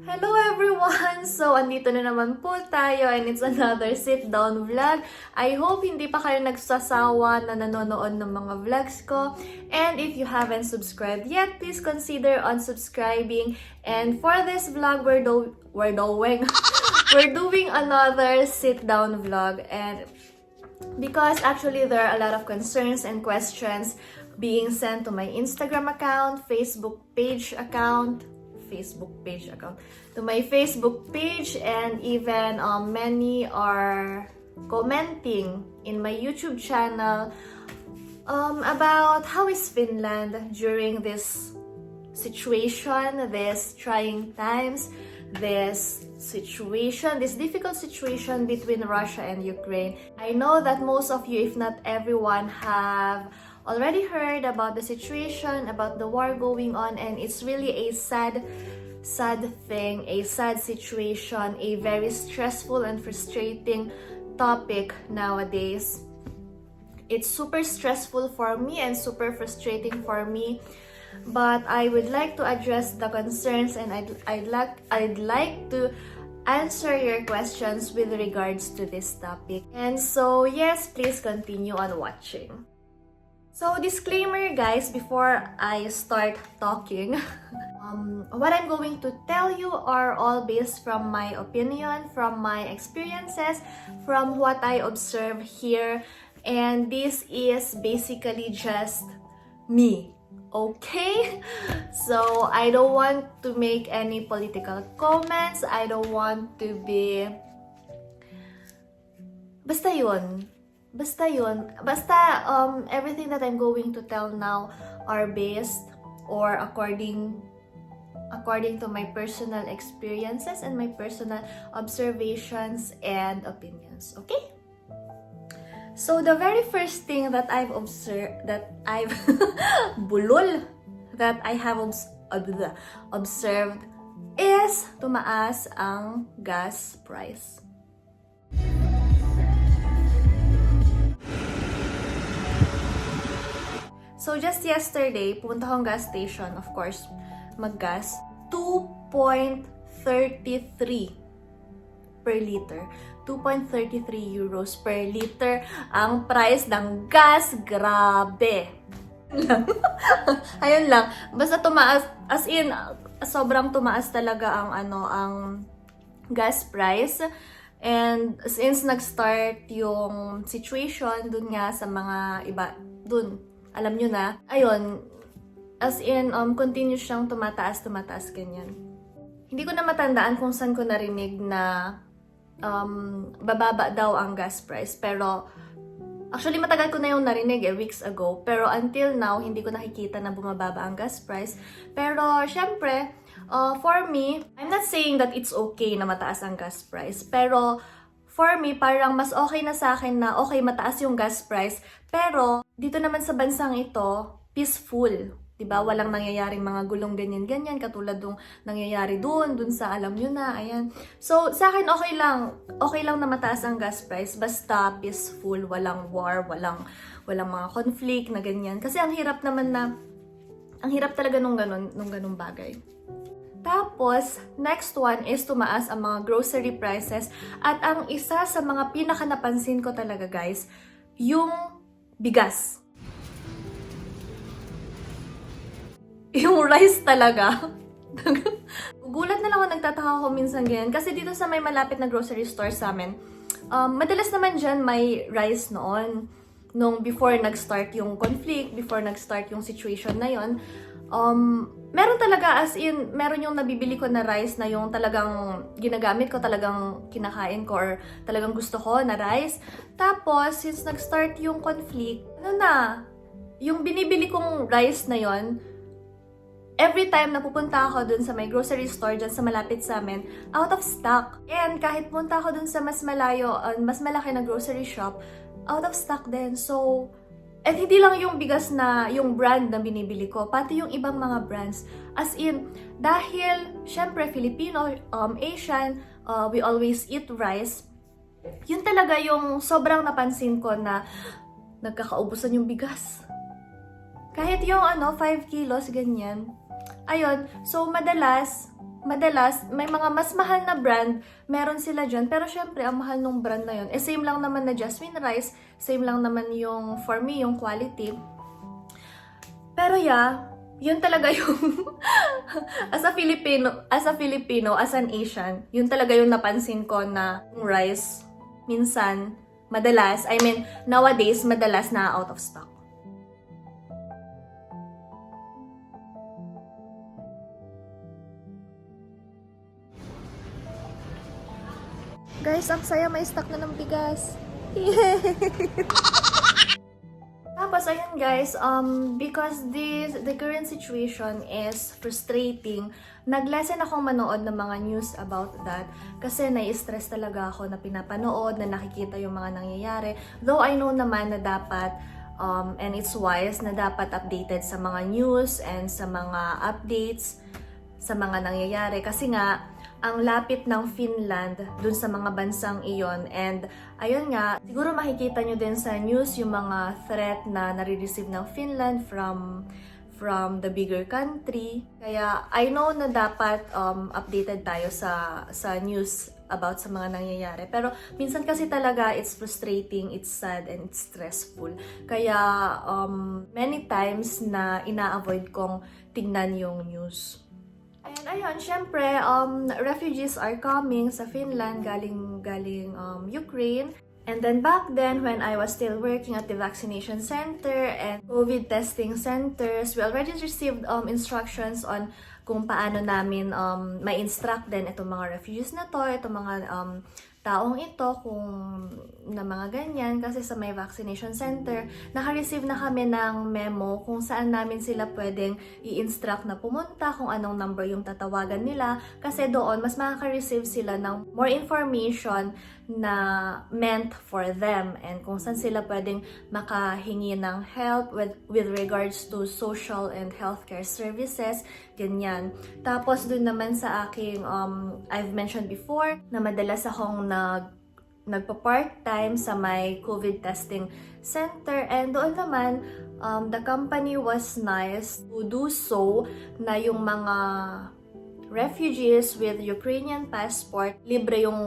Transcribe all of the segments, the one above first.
Hello everyone! So, andito na naman po tayo and it's another sit-down vlog. I hope hindi pa kayo nagsasawa na nanonood ng mga vlogs ko. And if you haven't subscribed yet, please consider unsubscribing. And for this vlog, we're doing another sit-down vlog. And because actually there are a lot of concerns and questions being sent to my Instagram account, Facebook page account, to my Facebook page, and even many are commenting in my YouTube channel about how is Finland during this situation, this trying times, this difficult situation between Russia and Ukraine. I know that most of you, if not everyone, have already heard about the situation, about the war going on, and it's really a sad thing, a sad situation, a very stressful and frustrating topic nowadays. It's super stressful for me and super frustrating for me, but I would like to address the concerns, and I'd like to answer your questions with regards to this topic. And so yes, please continue on watching. So, disclaimer guys, before I start talking, what I'm going to tell you are all based from my opinion, from my experiences, from what I observe here, and this is basically just me, okay? So, I don't want to make any political comments, I don't want to be... Basta yun, everything that I'm going to tell now are based or according to my personal experiences and my personal observations and opinions, okay? So the very first thing that I've observed, that I have observed is tumaas ang gas price. So, just yesterday, pumunta akong gas station, of course, mag-gas, 2.33 per liter. 2.33 euros per liter ang price ng gas. Grabe! Ayun lang. Basta tumaas, as in, sobrang tumaas talaga ang gas price. And since nag-start yung situation dun nga sa mga iba, dun, alam nyo na, ayun, as in, continuous siyang tumataas, ganyan. Hindi ko na matandaan kung saan ko narinig na bababa daw ang gas price. Pero, actually, matagal ko na yung narinig weeks ago. Pero until now, hindi ko nakikita na bumababa ang gas price. Pero, syempre, for me, I'm not saying that it's okay na mataas ang gas price. Pero, for me, parang mas okay na sa akin na okay, mataas yung gas price. Pero, dito naman sa bansang ito, peaceful. Diba? Walang nangyayaring mga gulong ganyan-ganyan, katulad nung nangyayari dun sa alam nyo na, ayan. So, sa akin, okay lang na mataas ang gas price, basta peaceful, walang war, walang mga conflict na ganyan. Kasi ang hirap talaga nung ganung bagay. Tapos, next one is tumaas ang mga grocery prices. At ang isa sa mga pinaka napansin ko talaga guys, yung bigas. Yung rice talaga. Gulat na lang ako, nagtataka ako minsan ganyan. Kasi dito sa may malapit na grocery store sa amin, madalas naman dyan may rice noon. Nung before nag-start yung conflict, before nag-start yung situation na yon, meron talaga, as in, meron yung nabibili ko na rice na yung talagang ginagamit ko, talagang kinakain ko or talagang gusto ko na rice. Tapos, since nag-start yung conflict, yung binibili kong rice na yon, every time na pupunta ako dun sa may grocery store dyan sa malapit sa amin, out of stock. And kahit punta ako dun sa mas malayo, mas malaki na grocery shop, out of stock din. So, at hindi lang yung bigas na, yung brand na binibili ko, pati yung ibang mga brands. As in, dahil, syempre, Filipino, Asian, we always eat rice. Yun talaga yung sobrang napansin ko na nagkakaubusan yung bigas. Kahit yung 5 kilos, ganyan. Ayun, so madalas, madalas, may mga mas mahal na brand, meron sila dyan. Pero syempre, ang mahal ng brand na yun. Same lang naman na jasmine rice. Same lang naman yung, for me, yung quality. Pero yeah, yun talaga yung, as a Filipino, as an Asian, yun talaga yung napansin ko na rice, minsan, madalas, nowadays, madalas na out of stock. Guys, ang saya, may stock na ng bigas. Tapos, ayun guys, because the current situation is frustrating, nag-lesson akong manood ng mga news about that kasi nai-stress talaga ako na pinapanood, na nakikita yung mga nangyayari. Though I know naman na dapat, and it's wise, na dapat updated sa mga news and sa mga updates sa mga nangyayari. Kasi nga, ang lapit ng Finland dun sa mga bansang iyon. And ayun nga, siguro makikita nyo din sa news yung mga threat na nare-receive ng Finland from the bigger country. Kaya I know na dapat updated tayo sa news about sa mga nangyayari. Pero minsan kasi talaga it's frustrating, it's sad, and it's stressful. Kaya many times na ina-avoid kong tingnan yung news. And ayun, syempre, refugees are coming sa Finland galing Ukraine. And then back then, when I was still working at the vaccination center and COVID testing centers, we already received instructions on kung paano namin ma-instruct din itong mga refugees na to, itong mga taong ito, kung na mga ganyan. Kasi sa may vaccination center, naka-receive na kami ng memo kung saan namin sila pwedeng i-instruct na pumunta, kung anong number yung tatawagan nila. Kasi doon, mas makaka-receive sila ng more information na meant for them and kung saan sila pwedeng makahingi ng help with regards to social and healthcare services, ganyan. Tapos dun naman sa aking, I've mentioned before, na madalas akong nagpa-part-time sa may COVID testing center, and doon naman, the company was nice to do so na yung mga refugees with Ukrainian passport, libre yung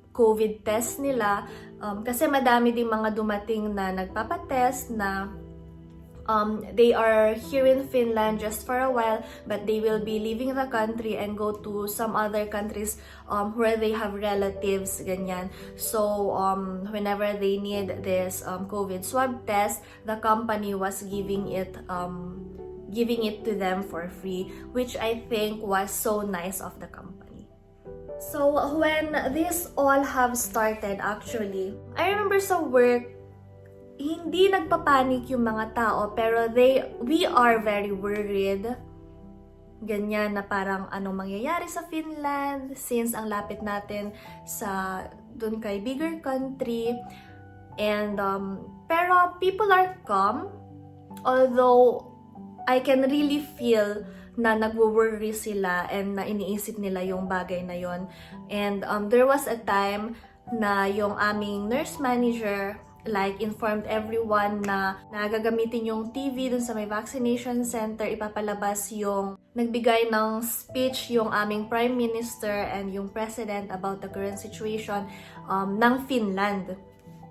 COVID test nila, kasi madami ding mga dumating na nagpapatest na they are here in Finland just for a while, but they will be leaving the country and go to some other countries where they have relatives, ganyan. So, whenever they need this COVID swab test, the company was giving it to them for free, which I think was so nice of the company. So, when this all have started, actually, I remember sa work, hindi nagpapanik yung mga tao, pero we are very worried. Ganyan na parang anong mangyayari sa Finland since ang lapit natin sa dun kay bigger country. And pero people are calm, although I can really feel na nagwo-worry sila and na iniisip nila yung bagay na yon. And there was a time na yung aming nurse manager informed everyone na gagamitin yung TV dun sa may vaccination center, ipapalabas yung nagbigay ng speech yung aming Prime Minister and yung President about the current situation ng Finland.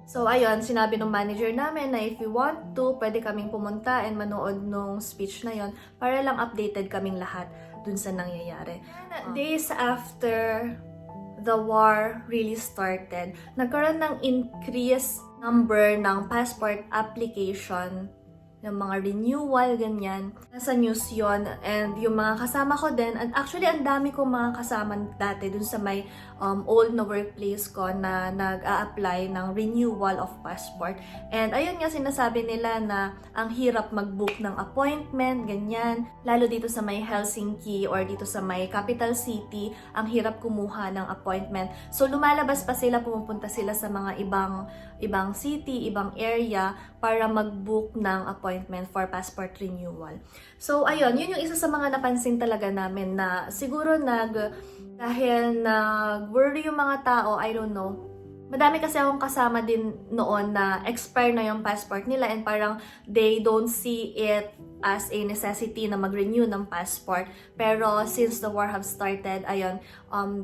So ayun, sinabi ng manager namin na if we want to, pwede kaming pumunta and manood nung speech na yon para lang updated kaming lahat dun sa nangyayari. Days after the war really started, nagkaroon ng increase number ng passport application, ng mga renewal, ganyan. Nasa news yon, and yung mga kasama ko din, and actually ang dami kong mga kasama dati dun sa may old na workplace ko na nag-a-apply ng renewal of passport. And ayun nga, sinasabi nila na ang hirap mag-book ng appointment, ganyan. Lalo dito sa may Helsinki or dito sa may capital city, ang hirap kumuha ng appointment. So lumalabas pa sila, pumupunta sila sa mga ibang city, ibang area para mag-book ng appointment for passport renewal. So ayun, yun yung isa sa mga napansin talaga namin na siguro dahil nag-worry yung mga tao, I don't know, Madami kasi akong kasama din noon na expire na yung passport nila and parang they don't see it as a necessity na mag-renew ng passport. Pero since the war have started, ayun,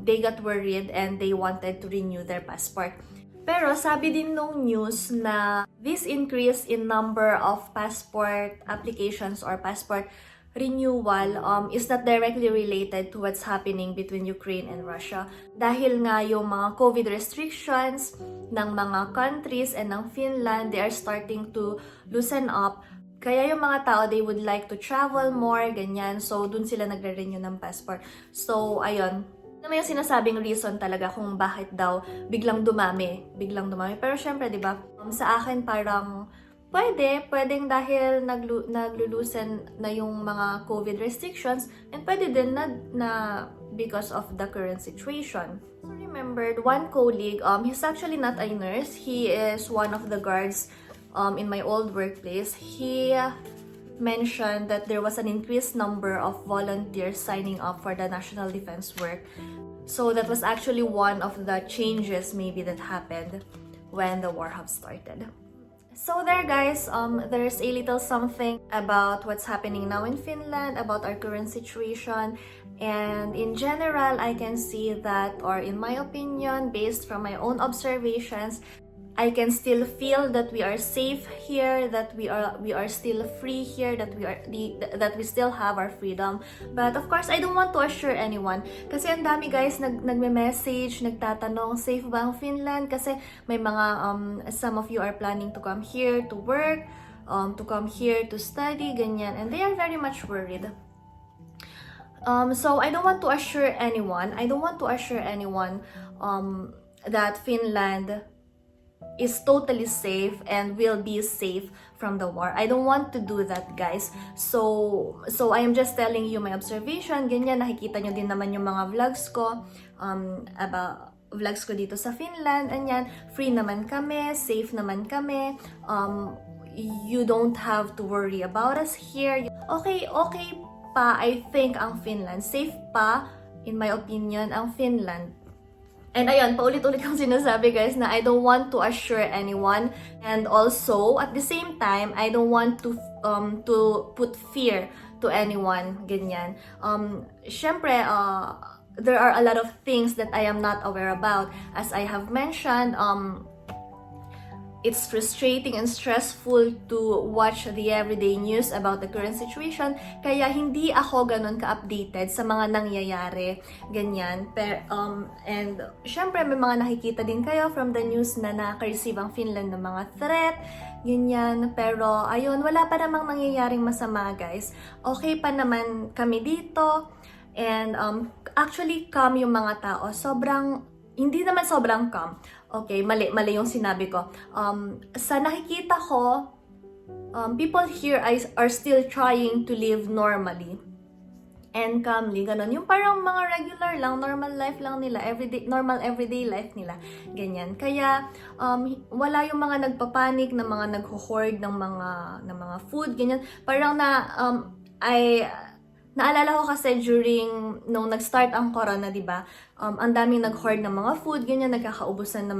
they got worried and they wanted to renew their passport. Pero sabi din nung news na this increase in number of passport applications or passport renewal is not directly related to what's happening between Ukraine and Russia. Dahil nga yung mga COVID restrictions ng mga countries and ng Finland, they are starting to loosen up. Kaya yung mga tao, they would like to travel more, ganyan. So, dun sila nagre-renew ng passport. So, ayun. Ano yung sinasabing reason talaga kung bakit daw biglang dumami. Pero syempre, di ba, sa akin parang pwedeng dahil naglulusen na yung mga COVID restrictions and pwede din na because of the current situation. I remembered one colleague, he's actually not a nurse, he is one of the guards in my old workplace. He mentioned that there was an increased number of volunteers signing up for the national defense work. So that was actually one of the changes maybe that happened when the war have started. So there guys, there's a little something about what's happening now in Finland, about our current situation, and in general, I can see that, or in my opinion, based from my own observations, I can still feel that we are safe here, that we are still free here, that we still have our freedom. But of course, I don't want to assure anyone kasi ang dami guys nagme-message, nagtatanong safe ba ang Finland kasi may mga some of you are planning to come here to work, to come here to study, ganyan, and they are very much worried. So I don't want to assure anyone that Finland is totally safe and will be safe from the war. I don't want to do that, guys. So I am just telling you my observation. Ganyan, nakikita nyo din naman yung mga vlogs ko about vlogs ko dito sa Finland. Anyan, free naman kami, safe naman kami. You don't have to worry about us here. Okay pa, I think ang Finland. Safe pa, in my opinion, ang Finland. And ayun, paulit-ulit kong sinasabi guys na I don't want to assure anyone, and also at the same time I don't want to put fear to anyone, ganyan. Syempre, there are a lot of things that I am not aware about. As I have mentioned, it's frustrating and stressful to watch the everyday news about the current situation, kaya hindi ako ganun ka-updated sa mga nangyayari, ganyan. And syempre may mga nakikita din kayo from the news na naka-receive ang Finland ng mga threat, ganyan. Pero ayun, wala pa namang nangyayaring masama guys. Okay pa naman kami dito, and actually calm yung mga tao. Hindi naman sobrang calm. Okay, mali yung sinabi ko. Sa nakikita ko, people here are still trying to live normally and calmly, ganun. Yung parang mga regular lang, normal life lang nila, normal everyday life nila, ganyan. Kaya, wala yung mga nagpapanik, na mga nagho-hoard ng mga food, ganyan. Parang naalala ko kasi during nung nag-start ang corona, 'di ba? Ang daming nag-hoard ng mga food, ganyan, nagkakaubusan ng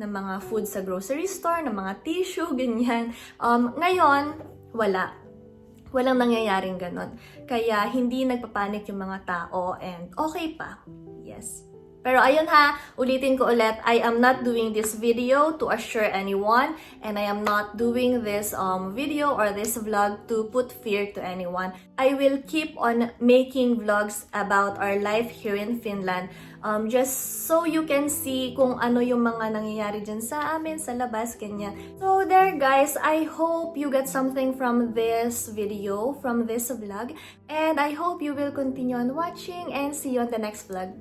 mga food sa grocery store, ng mga tissue, ganyan. Ngayon, walang nangyayaring ganon. Kaya hindi nagpapanik yung mga tao and okay pa. Yes. Pero ayun ha, ulitin ko ulit, I am not doing this video to assure anyone, and I am not doing this video or this vlog to put fear to anyone. I will keep on making vlogs about our life here in Finland, just so you can see kung ano yung mga nangyayari dyan sa amin, sa labas, ganyan. So there guys, I hope you get something from this video, from this vlog, and I hope you will continue on watching and see you on the next vlog.